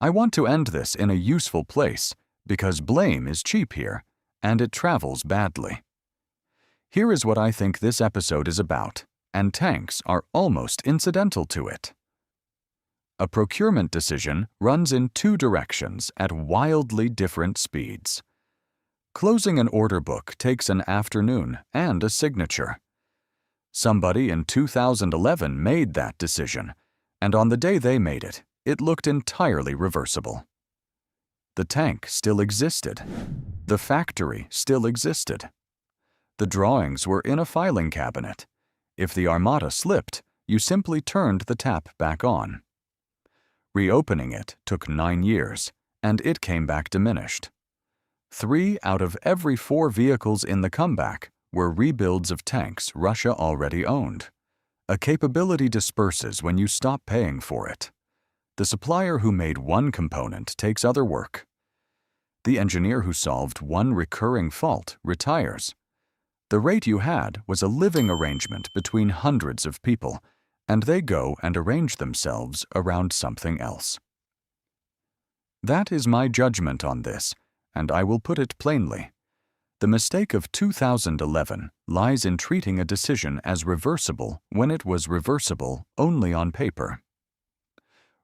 I want to end this in a useful place because blame is cheap here, and it travels badly. Here is what I think this episode is about, and tanks are almost incidental to it. A procurement decision runs in two directions at wildly different speeds. Closing an order book takes an afternoon and a signature. Somebody in 2011 made that decision, and on the day they made it, it looked entirely reversible. The tank still existed. The factory still existed. The drawings were in a filing cabinet. If the armata slipped, you simply turned the tap back on. Reopening it took 9 years, and it came back diminished. 3 out of every 4 vehicles in the comeback were rebuilds of tanks Russia already owned. A capability disperses when you stop paying for it. The supplier who made one component takes other work. The engineer who solved one recurring fault retires. The rate you had was a living arrangement between hundreds of people, and they go and arrange themselves around something else. That is my judgment on this, and I will put it plainly. The mistake of 2011 lies in treating a decision as reversible when it was reversible only on paper.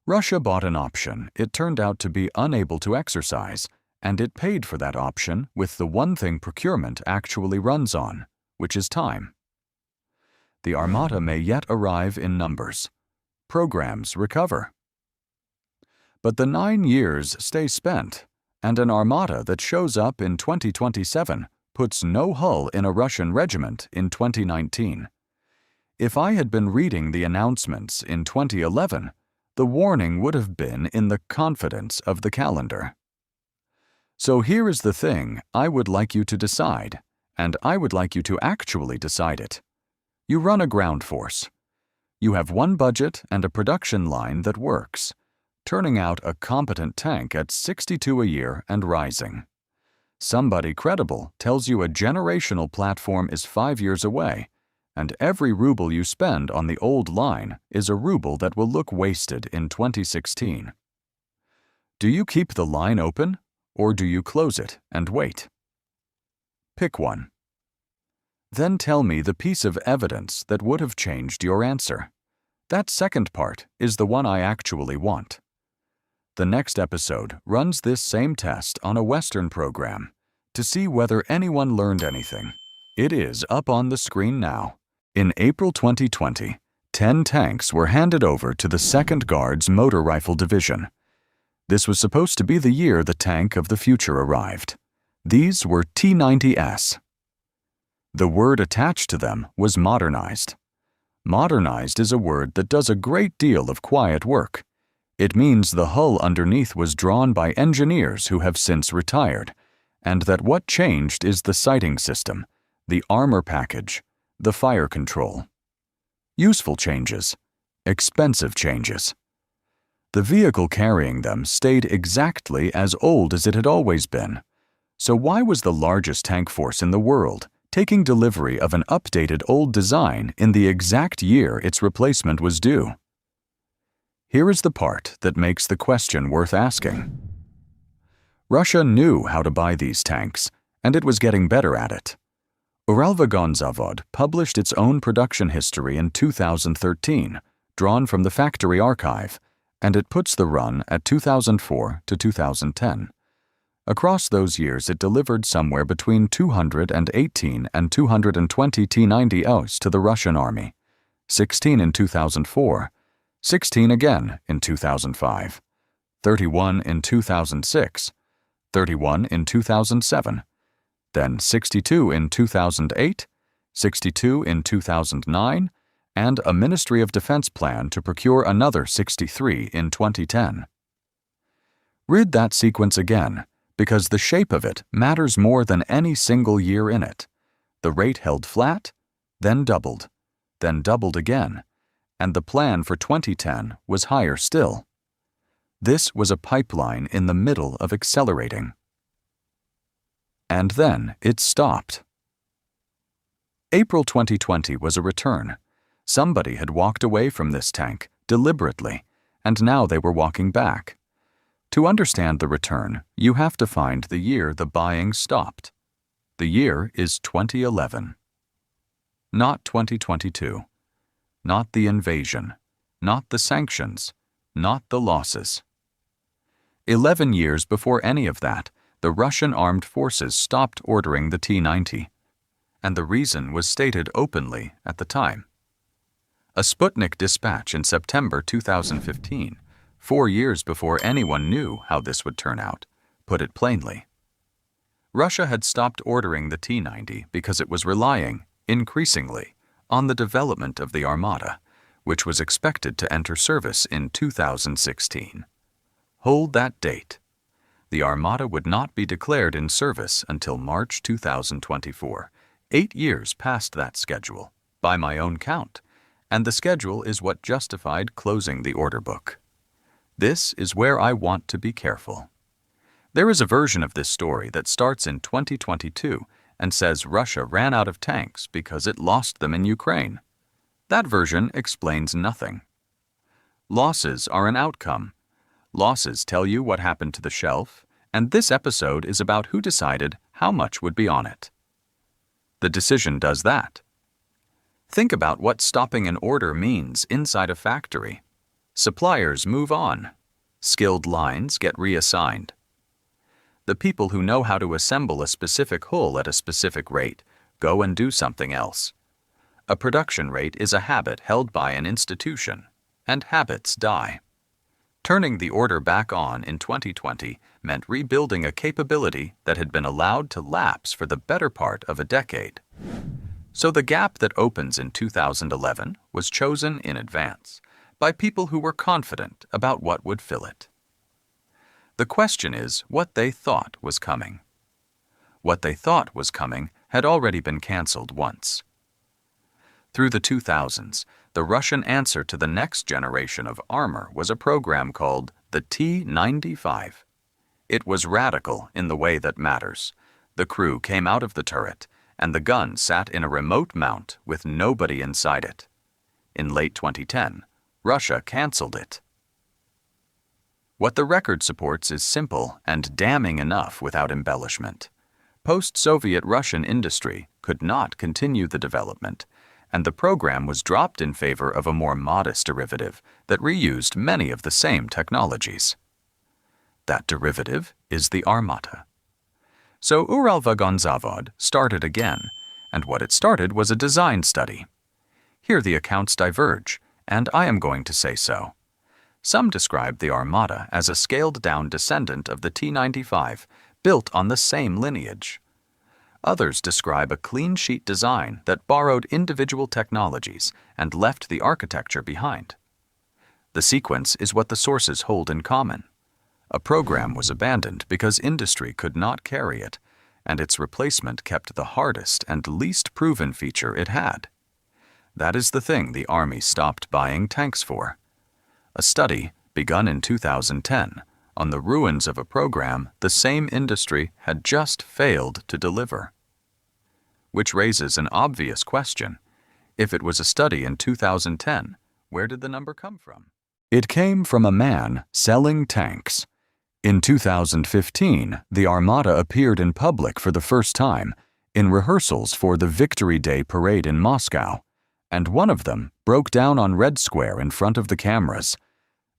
Russia bought an option it turned out to be unable to exercise, and it paid for that option with the one thing procurement actually runs on, which is time. The armata may yet arrive in numbers. Programs recover. But the 9 years stay spent, and an armata that shows up in 2027 puts no hull in a Russian regiment in 2019. If I had been reading the announcements in 2011, the warning would have been in the confidence of the calendar. So here is the thing I would like you to decide, and I would like you to actually decide it. You run a ground force. You have one budget and a production line that works, turning out a competent tank at 62 a year and rising. Somebody credible tells you a generational platform is 5 years away, and every ruble you spend on the old line is a ruble that will look wasted in 2016. Do you keep the line open, or do you close it and wait? Pick one. Then tell me the piece of evidence that would have changed your answer. That second part is the one I actually want. The next episode runs this same test on a Western program to see whether anyone learned anything. It is up on the screen now. In April 2020, 10 tanks were handed over to the 2nd Guards Motor Rifle Division. This was supposed to be the year the tank of the future arrived. These were T-90s. The word attached to them was modernized. Modernized is a word that does a great deal of quiet work. It means the hull underneath was drawn by engineers who have since retired, and that what changed is the sighting system, the armor package, the fire control. Useful changes, expensive changes. The vehicle carrying them stayed exactly as old as it had always been. So why was the largest tank force in the world taking delivery of an updated old design in the exact year its replacement was due? Here is the part that makes the question worth asking. Russia knew how to buy these tanks, and it was getting better at it. Uralvagonzavod published its own production history in 2013, drawn from the factory archive, and it puts the run at 2004 to 2010. Across those years, it delivered somewhere between 218 and 220 T-90Os to the Russian army, 16 in 2004, 16 again in 2005, 31 in 2006, 31 in 2007, then 62 in 2008, 62 in 2009, and a Ministry of Defense plan to procure another 63 in 2010. Read that sequence again, because the shape of it matters more than any single year in it. The rate held flat, then doubled again, and the plan for 2010 was higher still. This was a pipeline in the middle of accelerating. And then it stopped. April 2020 was a return. Somebody had walked away from this tank, deliberately, and now they were walking back. To understand the return, you have to find the year the buying stopped. The year is 2011. Not 2022. Not the invasion. Not the sanctions. Not the losses. 11 years before any of that, the Russian armed forces stopped ordering the T-90, and the reason was stated openly at the time. A Sputnik dispatch in September 2015, 4 years before anyone knew how this would turn out, put it plainly. Russia had stopped ordering the T-90 because it was relying, increasingly, on the development of the Armada, which was expected to enter service in 2016. Hold that date. The Armada would not be declared in service until March 2024, 8 years past that schedule, by my own count, and the schedule is what justified closing the order book. This is where I want to be careful. There is a version of this story that starts in 2022 and says Russia ran out of tanks because it lost them in Ukraine. That version explains nothing. Losses are an outcome. Losses tell you what happened to the shelf, and this episode is about who decided how much would be on it. The decision does that. Think about what stopping an order means inside a factory. Suppliers move on. Skilled lines get reassigned. The people who know how to assemble a specific hull at a specific rate go and do something else. A production rate is a habit held by an institution, and habits die. Turning the order back on in 2020 meant rebuilding a capability that had been allowed to lapse for the better part of a decade. So the gap that opens in 2011 was chosen in advance by people who were confident about what would fill it. The question is what they thought was coming. What they thought was coming had already been canceled once. Through the 2000s, the Russian answer to the next generation of armor was a program called the T-95. It was radical in the way that matters. The crew came out of the turret, and the gun sat in a remote mount with nobody inside it. In late 2010, Russia canceled it. What the record supports is simple and damning enough without embellishment. Post-Soviet Russian industry could not continue the development, and the program was dropped in favor of a more modest derivative that reused many of the same technologies. That derivative is the Armata. So Uralvagonzavod started again, and what it started was a design study. Here the accounts diverge, and I am going to say so. Some describe the Armata as a scaled-down descendant of the T-95, built on the same lineage. Others describe a clean-sheet design that borrowed individual technologies and left the architecture behind. The sequence is what the sources hold in common. A program was abandoned because industry could not carry it, and its replacement kept the hardest and least proven feature it had. That is the thing the Army stopped buying tanks for. A study, begun in 2010, on the ruins of a program the same industry had just failed to deliver. Which raises an obvious question. If it was a study in 2010, where did the number come from? It came from a man selling tanks. In 2015, the Armata appeared in public for the first time, in rehearsals for the Victory Day parade in Moscow, and one of them broke down on Red Square in front of the cameras.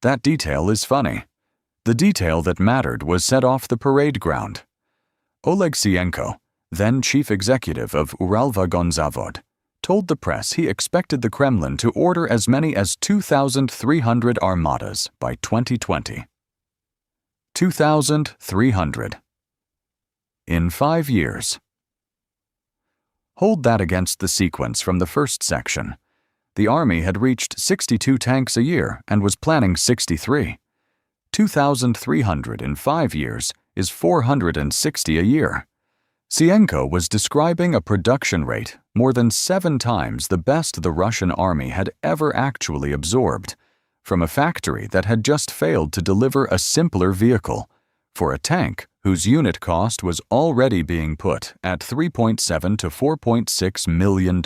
That detail is funny. The detail that mattered was set off the parade ground. Alexei, then chief executive of Uralvagonzavod, told the press he expected the Kremlin to order as many as 2,300 armadas by 2020. 2,300. In 5 years. Hold that against the sequence from the first section. The Army had reached 62 tanks a year and was planning 63. 2,300 in 5 years is 460 a year. Sienko was describing a production rate more than 7 times the best the Russian Army had ever actually absorbed, from a factory that had just failed to deliver a simpler vehicle, for a tank whose unit cost was already being put at $3.7 to $4.6 million.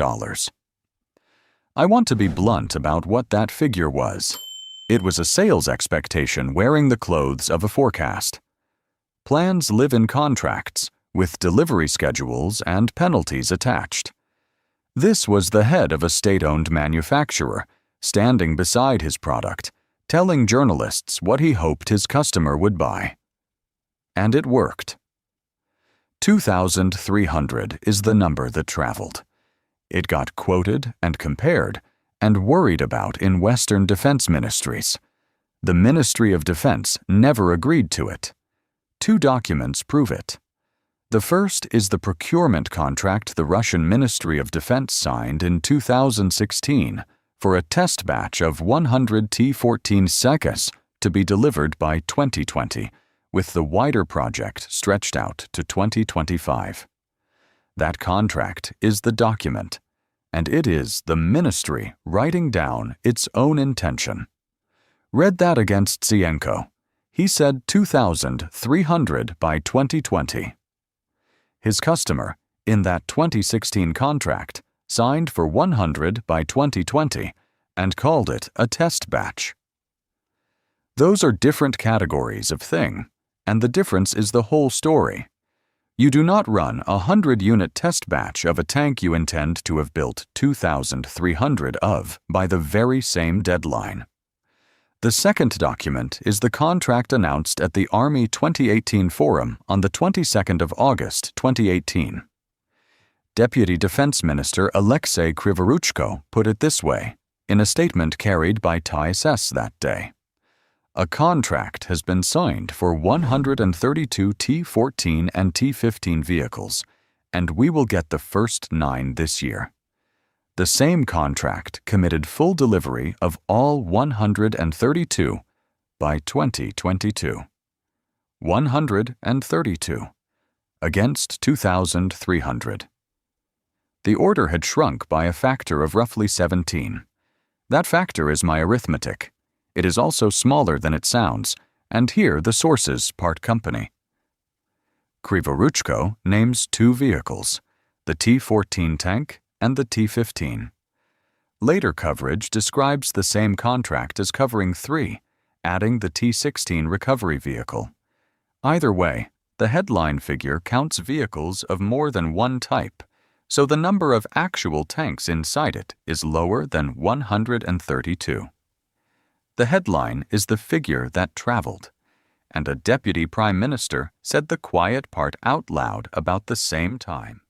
I want to be blunt about what that figure was. It was a sales expectation wearing the clothes of a forecast. Plans live in contracts, with delivery schedules and penalties attached. This was the head of a state-owned manufacturer, standing beside his product, telling journalists what he hoped his customer would buy. And it worked. 2,300 is the number that traveled. It got quoted and compared and worried about in Western defense ministries. The Ministry of Defense never agreed to it. 2 documents prove it. The first is the procurement contract the Russian Ministry of Defense signed in 2016 for a test batch of 100 T-14 Sekas to be delivered by 2020, with the wider project stretched out to 2025. That contract is the document, and it is the ministry writing down its own intention. Read that against Tsienko. He said 2,300 by 2020. His customer, in that 2016 contract, signed for 100 by 2020 and called it a test batch. Those are different categories of thing, and the difference is the whole story. You do not run a 100-unit test batch of a tank you intend to have built 2,300 of by the very same deadline. The second document is the contract announced at the Army 2018 Forum on the 22nd of August 2018. Deputy Defense Minister Alexei Krivoruchko put it this way, in a statement carried by TASS that day. A contract has been signed for 132 T-14 and T-15 vehicles, and we will get the first 9 this year. The same contract committed full delivery of all 132 by 2022. 132 against 2,300. The order had shrunk by a factor of roughly 17. That factor is my arithmetic. It is also smaller than it sounds, and here the sources part company. Krivoruchko names 2 vehicles, the T-14 tank and the T-15. Later coverage describes the same contract as covering 3, adding the T-16 recovery vehicle. Either way, the headline figure counts vehicles of more than one type, so the number of actual tanks inside it is lower than 132. The headline is the figure that traveled, and a deputy prime minister said the quiet part out loud about the same time.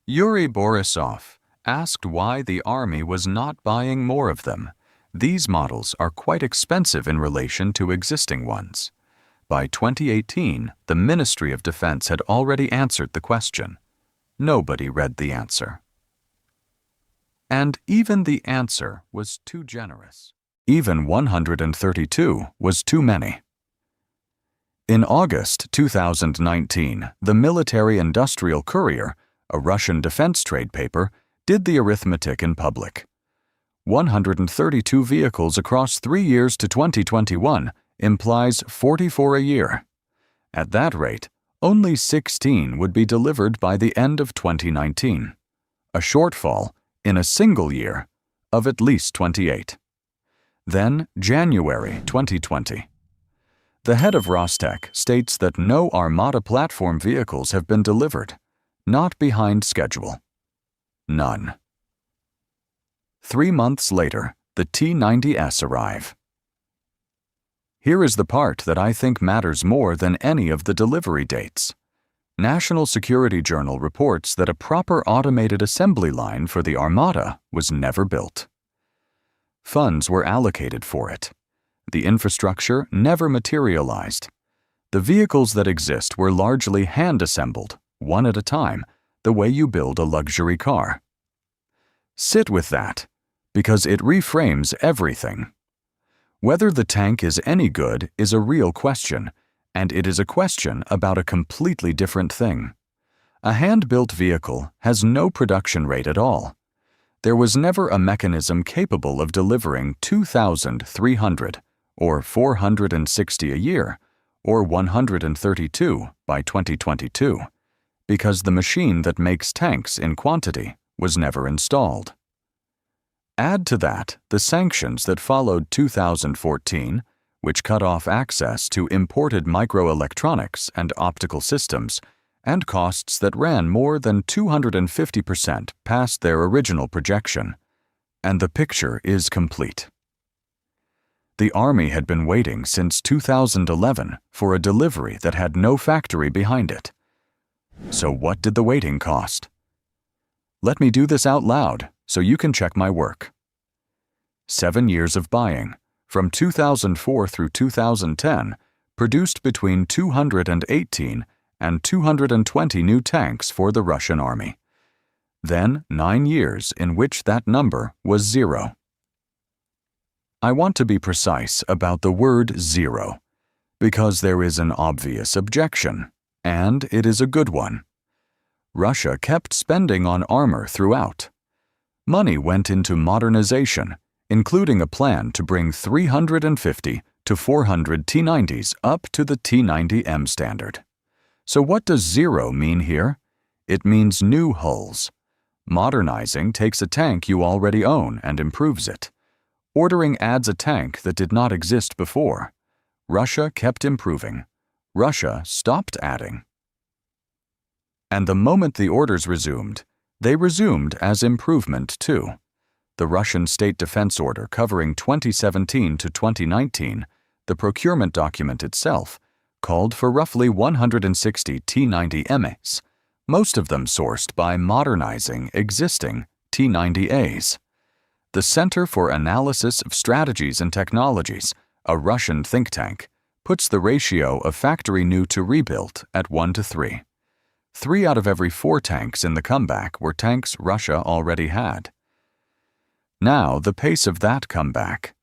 Yuri Borisov asked why the army was not buying more of them. These models are quite expensive in relation to existing ones. By 2018, the Ministry of Defense had already answered the question. Nobody read the answer. And even the answer was too generous. Even 132 was too many. In August 2019, the Military-Industrial Courier, a Russian defense trade paper, did the arithmetic in public. 132 vehicles across 3 years to 2021 implies 44 a year. At that rate, only 16 would be delivered by the end of 2019, a shortfall, in a single year, of at least 28. Then, January 2020. The head of Rostec states that no Armata platform vehicles have been delivered, not behind schedule. None. 3 months later, the T-90s arrive. Here is the part that I think matters more than any of the delivery dates. National Security Journal reports that a proper automated assembly line for the Armata was never built. Funds were allocated for it. The infrastructure never materialized. The vehicles that exist were largely hand-assembled, one at a time, the way you build a luxury car. Sit with that, because it reframes everything. Whether the tank is any good is a real question, and it is a question about a completely different thing. A hand-built vehicle has no production rate at all. There was never a mechanism capable of delivering 2,300, or 460 a year, or 132 by 2022, because the machine that makes tanks in quantity was never installed. Add to that the sanctions that followed 2014, which cut off access to imported microelectronics and optical systems, and costs that ran more than 250% past their original projection, and the picture is complete. The Army had been waiting since 2011 for a delivery that had no factory behind it. So what did the waiting cost? Let me do this out loud so you can check my work. 7 years of buying, from 2004 through 2010, produced between 218 and 220 new tanks for the Russian Army. Then 9 years in which that number was 0. I want to be precise about the word 0, because there is an obvious objection, and it is a good one. Russia kept spending on armor throughout. Money went into modernization, including a plan to bring 350 to 400 T-90s up to the T-90M standard. So what does 0 mean here? It means new hulls. Modernizing takes a tank you already own and improves it. Ordering adds a tank that did not exist before. Russia kept improving. Russia stopped adding. And the moment the orders resumed, they resumed as improvement too. The Russian State Defense Order covering 2017 to 2019, the procurement document itself, called for roughly 160 T-90Ms, most of them sourced by modernizing existing T-90As. The Center for Analysis of Strategies and Technologies, a Russian think tank, puts the ratio of factory new to rebuilt at 1:3. 3 out of every 4 tanks in the comeback were tanks Russia already had. Now the pace of that comeback.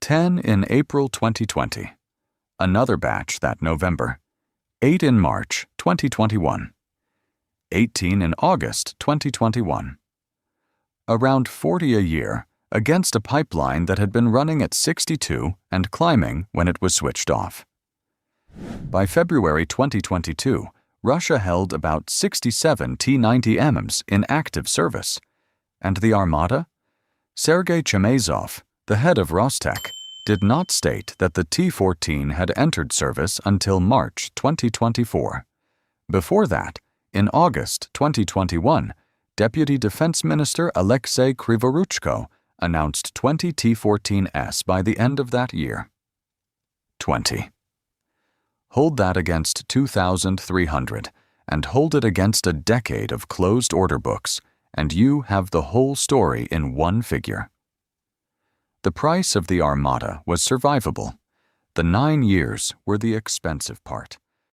10 in April 2020. Another batch that November. 8 in March 2021. 18 in August 2021. Around 40 a year, against a pipeline that had been running at 62 and climbing when it was switched off. By February 2022, Russia held about 67 T-90Ms in active service. And the Armada? Sergey Chemezov, the head of Rostec, did not state that the T-14 had entered service until March 2024. Before that, in August 2021, Deputy Defense Minister Alexei Krivoruchko announced 20 T-14S by the end of that year. 20. Hold that against 2,300, and hold it against a decade of closed order books, and you have the whole story in one figure. The price of the Armada was survivable. The 9 years were the expensive part.